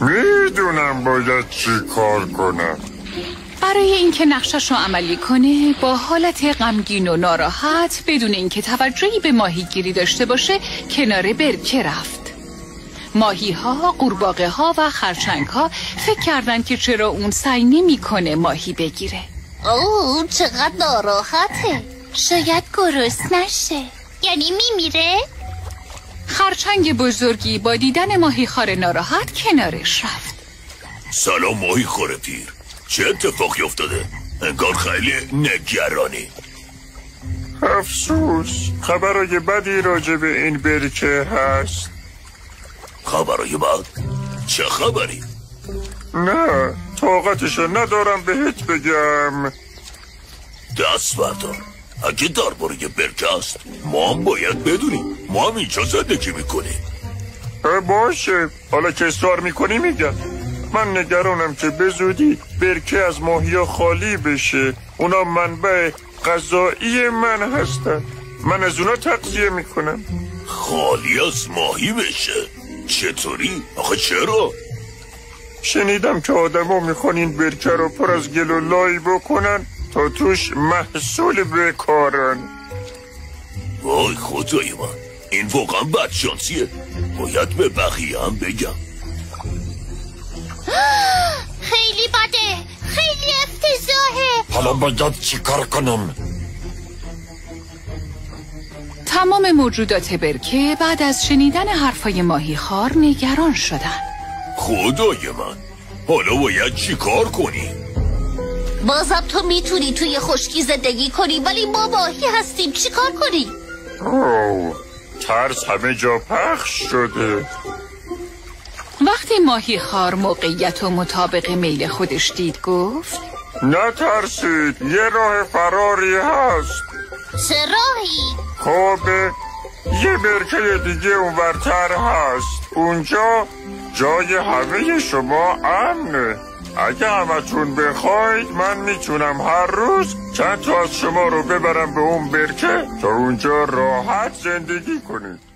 میدونم باید چی کار کنم. برای اینکه نقشش رو عملی کنه با حالت غمگین و ناراحت بدون اینکه توجهی به ماهیگیری داشته باشه کنار برکه رفت. ماهی ها، قورباغه ها و خرچنگ ها فکر کردن که چرا اون سعی نمی‌کنه ماهی بگیره. اوه چقدر ناراحته. شاید گرسنه نشه. یعنی میمیره؟ خرچنگ بزرگی با دیدن ماهی خار ناراحت کنارش رفت. سلام ماهی خار پیر، چه اتفاقی افتاده؟ انگار خیلی نگرانی. افسوس، خبرای بدی راجع به این برکه هست. خبرای بد؟ چه خبری؟ نه، طاقتشو ندارم بهت بگم. دست بردار، اگه درباره برکه است ما هم باید بدونیم. ما هم اینجا زندگی میکنیم. باشه، حالا که اصرار میکنی میگم. من نگرانم که به زودی برکه از ماهیا خالی بشه. اونا منبع غذایی من هستن. من از اونا تغذیه میکنم. خالی از ماهی بشه؟ چطوری؟ آخه چرا؟ شنیدم که آدما میخوان این برکه رو پر از گل و لای بکنن تا توش محصول بکارن. وای خدای من، این واقعا بدشانسیه. باید به بقیه هم بگم. خیلی بده، خیلی افتضاحه. حالا باید چی کار کنم؟ تمام موجودات برکه بعد از شنیدن حرفای ماهی خار نگران شدن. خدای من، حالا باید چی کار کنی؟ بازم تو میتونی توی خشکی زندگی کنی ولی ما ماهی هستیم، چی کار کنی؟ اوه، ترس همه جا پخش شده. وقتی ماهی خار موقعیت و مطابق میل خودش دید گفت نترسید، یه راه فراری هست. چه راهی؟ خب یه برکه دیگه اونورتر هست. اونجا جای همه شما امنه. اگه همتون بخواید من میتونم هر روز چند تا از شما رو ببرم به اون برکه تا اونجا راحت زندگی کنید.